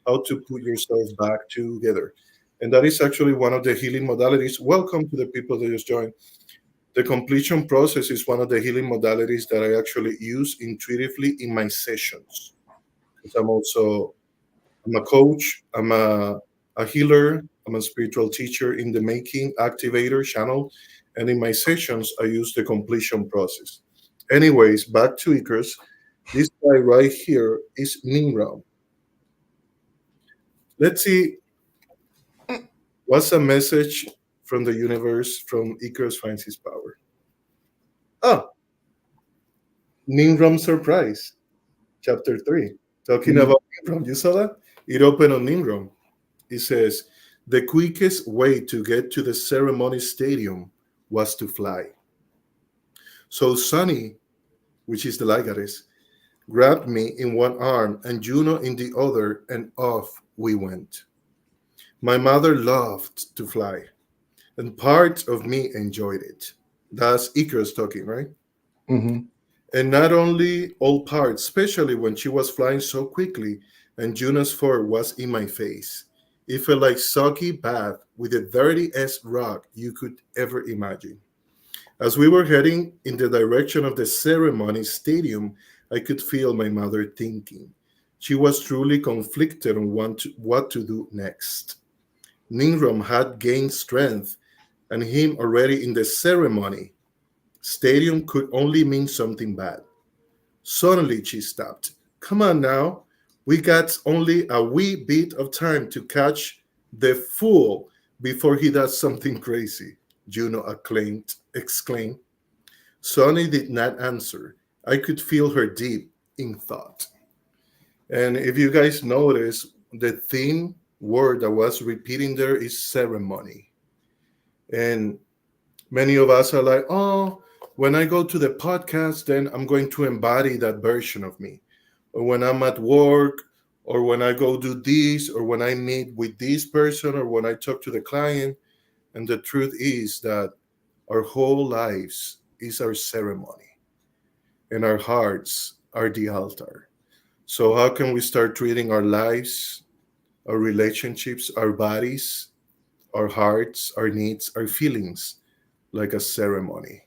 how to put yourself back together. And that is actually one of the healing modalities. Welcome to the people that just joined. The completion process is one of the healing modalities that I actually use intuitively in my sessions. Because I'm a coach, I'm a healer, I'm a spiritual teacher in the making, activator, channel, and in my sessions, I use the completion process. Anyways, back to Icarus. This guy right here is Nimrod. Let's see what's a message from the universe from Icarus Finds His Power. Oh, Nimrod Surprise, Chapter 3. Talking about Nimrod. You saw that? It opened on Nimrod. It says, the quickest way to get to the ceremony stadium was to fly. So Sunny, which is the Lie Goddess, grabbed me in one arm and Juno in the other, and off we went. My mother loved to fly, and part of me enjoyed it. That's Icarus talking, right? Mm-hmm. And not only all parts, especially when she was flying so quickly and Juno's fur was in my face. It felt like soggy bath with the dirtiest rock you could ever imagine. As we were heading in the direction of the ceremony stadium, I could feel my mother thinking. She was truly conflicted on what to do next. Nimrod had gained strength, and him already in the ceremony stadium could only mean something bad. Suddenly she stopped. Come on now. We got only a wee bit of time to catch the fool before he does something crazy, Juno exclaimed. Sonny did not answer. I could feel her deep in thought. And if you guys notice, the theme word that was repeating there is ceremony. And many of us are like, oh, when I go to the podcast, then I'm going to embody that version of me. Or when I'm at work, or when I go do this, or when I meet with this person, or when I talk to the client. And the truth is that our whole lives is our ceremony, and our hearts are the altar. So how can we start treating our lives, our relationships, our bodies, our hearts, our needs, our feelings like a ceremony?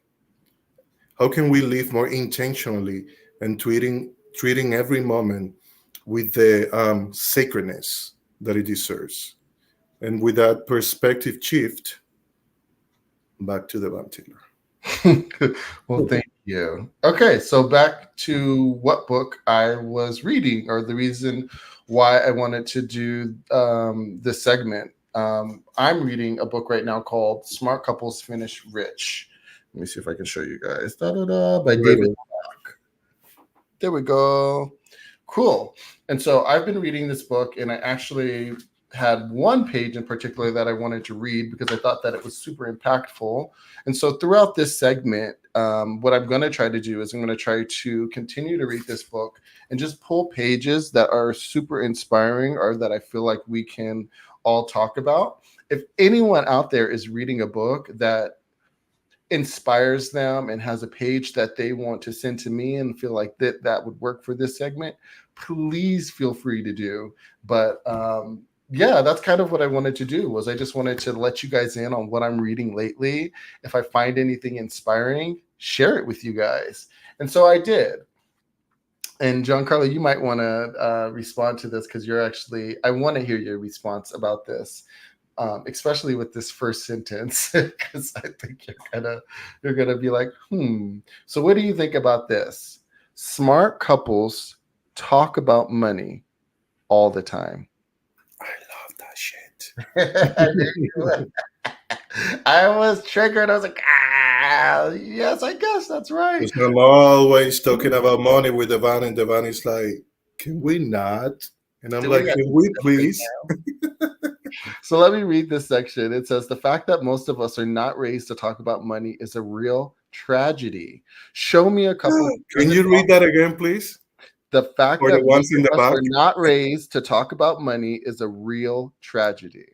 How can we live more intentionally and treating every moment with the sacredness that it deserves? And with that perspective shift, back to the Taylor. Well, thank you. Okay, so back to what book I was reading, or the reason why I wanted to do this segment. I'm reading a book right now called Smart Couples Finish Rich. Let me see if I can show you guys. By David. There we go. Cool. And so I've been reading this book, and I actually had one page in particular that I wanted to read because I thought that it was super impactful. And so throughout this segment, what I'm going to try to do is I'm going to try to continue to read this book and just pull pages that are super inspiring, or that I feel like we can all talk about. If anyone out there is reading a book that inspires them and has a page that they want to send to me and feel like that would work for this segment, please feel free to do. But yeah, that's kind of what I wanted to do. Was I just wanted to let you guys in on what I'm reading lately. If I find anything inspiring, share it with you guys. And so I did. And Jean Carlo, you might want to respond to this, because I want to hear your response about this. Especially with this first sentence, because I think you're gonna be like, So what do you think about this? Smart couples talk about money all the time. I love that shit. I was triggered. I was like, yes, I guess that's right. Because I'm always talking about money with Devon, and Devon is like, can we not? And I'm like, can we please? So let me read this section. It says, the fact that most of us are not raised to talk about money is a real tragedy. Show me a couple. Can you read that again, please? The fact that most of us are not raised to talk about money is a real tragedy.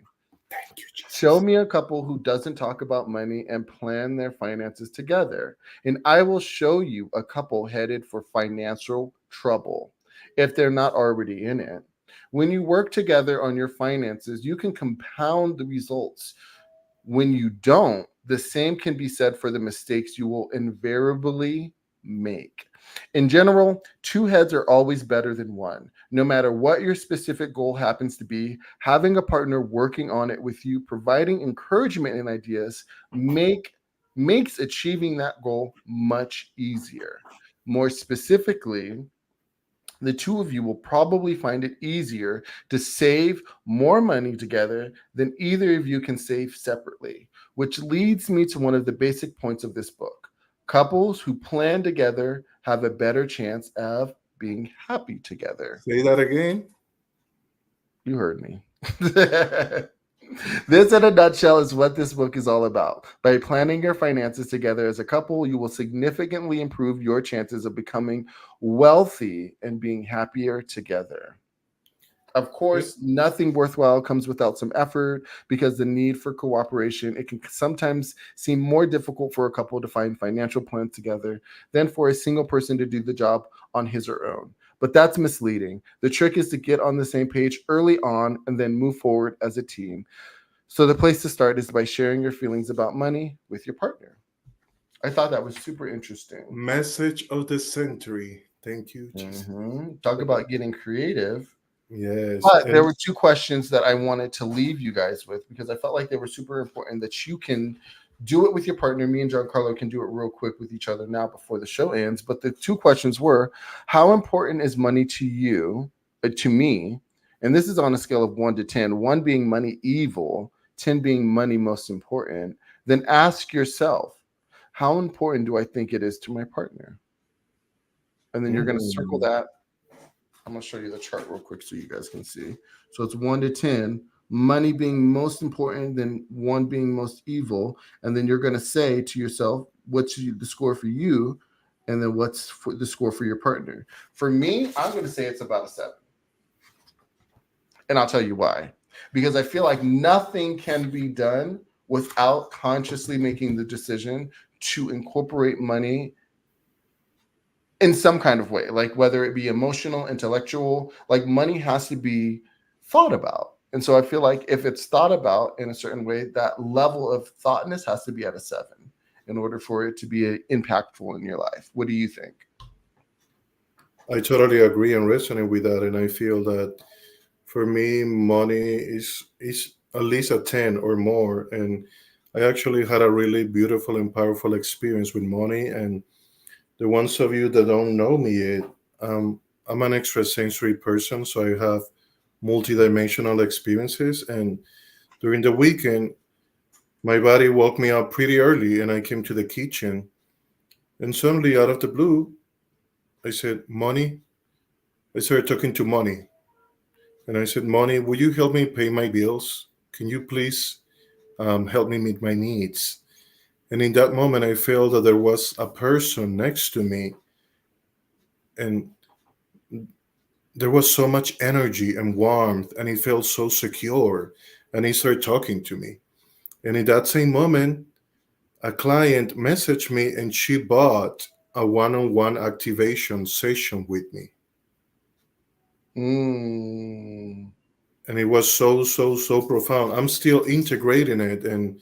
Thank you, Jesus. Show me a couple who doesn't talk about money and plan their finances together, and I will show you a couple headed for financial trouble if they're not already in it. When you work together on your finances, you can compound the results. When you don't, the same can be said for the mistakes you will invariably make. In general, two heads are always better than one. No matter what your specific goal happens to be, having a partner working on it with you, providing encouragement and ideas, makes achieving that goal much easier. More specifically, the two of you will probably find it easier to save more money together than either of you can save separately, which leads me to one of the basic points of this book. Couples who plan together have a better chance of being happy together. Say that again. You heard me. This, in a nutshell, is what this book is all about. By planning your finances together as a couple, you will significantly improve your chances of becoming wealthy and being happier together. Of course, nothing worthwhile comes without some effort, because the need for cooperation, it can sometimes seem more difficult for a couple to find financial plans together than for a single person to do the job on his or own. But that's misleading. The trick is to get on the same page early on and then move forward as a team. So the place to start is by sharing your feelings about money with your partner. I thought that was super interesting. Message of the century. Thank you, Jesus. Talk about getting creative. Yes. But there were two questions that I wanted to leave you guys with, because I felt like they were super important, that you can do it with your partner. Me and Jean Carlo can do it real quick with each other now before the show ends. But the two questions were, how important is money to you, to me? And this is on a scale of 1 to 10, 1 being money evil, 10 being money most important. Then ask yourself, how important do I think it is to my partner? And then you're going to circle that. I'm going to show you the chart real quick so you guys can see. So it's 1 to 10, money being most important, then 1 being most evil. And then you're going to say to yourself, what's the score for you? And then what's the score for your partner? For me, I'm going to say it's about a 7. And I'll tell you why. Because I feel like nothing can be done without consciously making the decision to incorporate money in some kind of way, like whether it be emotional, intellectual, like money has to be thought about. And so I feel like if it's thought about in a certain way, that level of thoughtness has to be at a 7 in order for it to be impactful in your life. What do you think? I totally agree and resonate with that. And I feel that for me, money is at least a 10 or more. And I actually had a really beautiful and powerful experience with money. And the ones of you that don't know me yet, I'm an extrasensory person, so I have multidimensional experiences. And during the weekend, my body woke me up pretty early, and I came to the kitchen. And suddenly, out of the blue, I said, "Money." I started talking to money. And I said, "Money, will you help me pay my bills? Can you please help me meet my needs?" And in that moment, I felt that there was a person next to me, and there was so much energy and warmth, and he felt so secure, and he started talking to me. And in that same moment, a client messaged me, and she bought a one-on-one activation session with me. And it was so profound. I'm still integrating it, and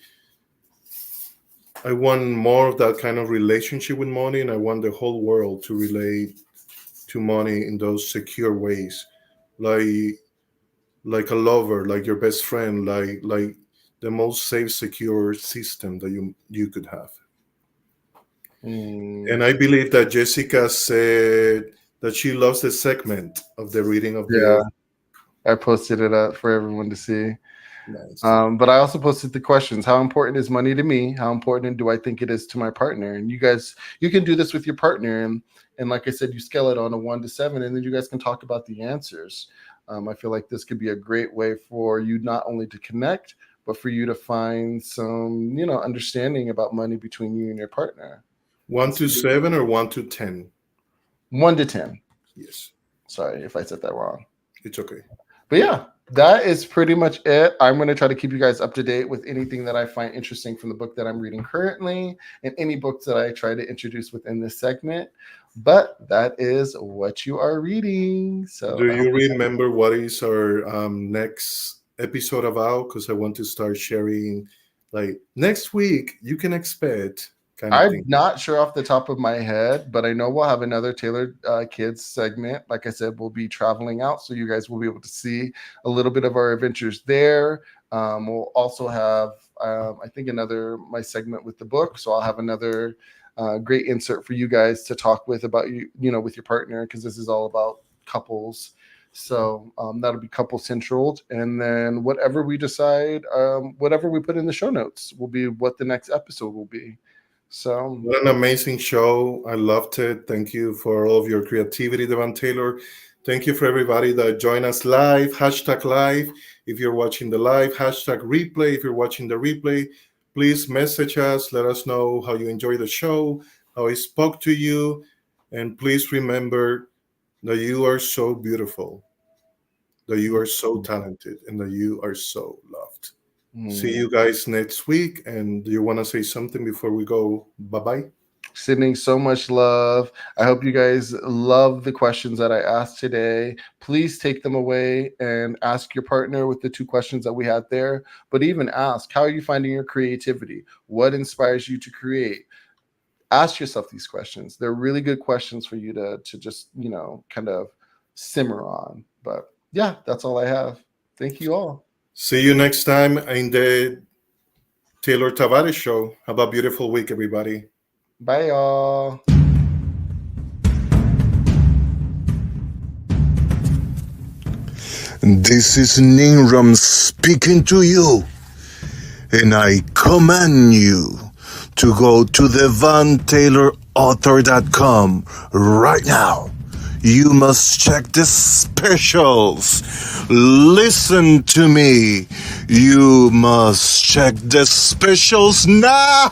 I want more of that kind of relationship with money, and I want the whole world to relate to money in those secure ways, like a lover, like your best friend, like the most safe, secure system that you could have. And I believe that Jessica said that she loves the segment of the reading of the. I posted it up for everyone to see. Nice. But I also posted the questions. How important is money to me? How important do I think it is to my partner? And you guys, you can do this with your partner. And like I said, you scale it on a 1 to 7, and then you guys can talk about the answers. I feel like this could be a great way for you not only to connect, but for you to find some, understanding about money between you and your partner. 1 to 7 or 1 to 10? 1 to 10. Yes. Sorry if I said that wrong. It's okay. But yeah, that is pretty much it. I'm going to try to keep you guys up to date with anything that I find interesting from the book that I'm reading currently and any books that I try to introduce within this segment. But that is what you are reading. So Do you remember what is our next episode about? Because I want to start sharing, like, next week you can expect kind of I'm thing. not sure off the top of my head, but I know we'll have another tailored kids segment. Like I said, we'll be traveling out, so you guys will be able to see a little bit of our adventures there. We'll also have, I think, my segment with the book. So I'll have another great insert for you guys to talk with about with your partner, because this is all about couples. So that'll be couple central, and then whatever we decide, whatever we put in the show notes will be what the next episode will be. So what an amazing show. I loved it. Thank you for all of your creativity, Devon Taylor. Thank you for everybody that joined us live, #live. If you're watching the live, #replay. If you're watching the replay, please message us. Let us know how you enjoy the show, how it spoke to you. And please remember that you are so beautiful, that you are so talented, and that you are so loved. See you guys next week. And do you want to say something before we go bye-bye? Sending so much love. I hope you guys love the questions that I asked today. Please take them away and ask your partner with the 2 questions that we had there. But even ask, how are you finding your creativity? What inspires you to create? Ask yourself these questions. They're really good questions for you to just, kind of simmer on. But yeah, that's all I have. Thank you all. See you next time in the Taylor Tavarez show. Have a beautiful week, everybody. Bye, y'all. This is Nimram speaking to you, and I command you to go to DevonTaylorAuthor.com right now. You must check the specials. Listen to me. You must check the specials now.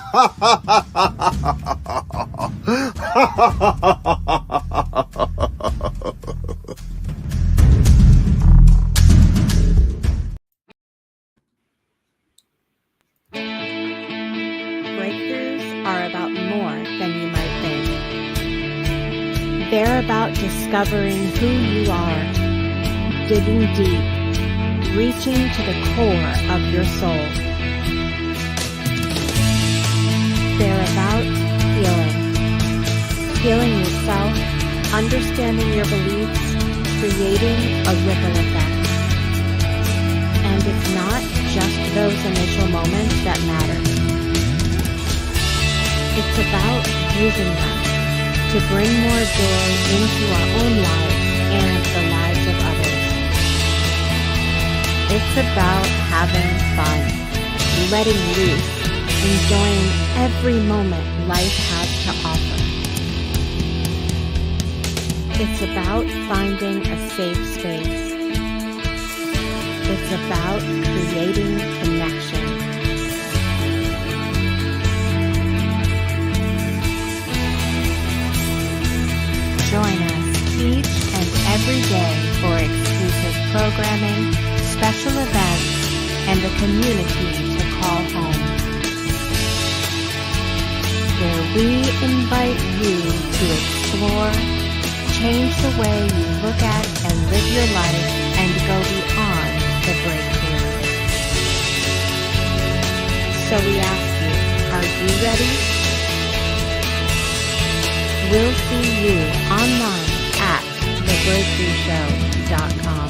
Breakthroughs are about more than you might think. They're about discovering who you are, digging deep, reaching to the core of your soul. They're about healing yourself, understanding your beliefs, creating a ripple effect. And it's not just those initial moments that matter. It's about using them to bring more joy into our own lives and the lives of others. It's about having fun, letting loose, enjoying every moment life has to offer. It's about finding a safe space. It's about creating connection. Join us each and every day for exclusive programming, special events, and a community to call home. Where we invite you to explore, change the way you look at and live your life, and go beyond the breakthrough. So we ask you, are you ready? We'll see you online at thebreakthroughshow.com.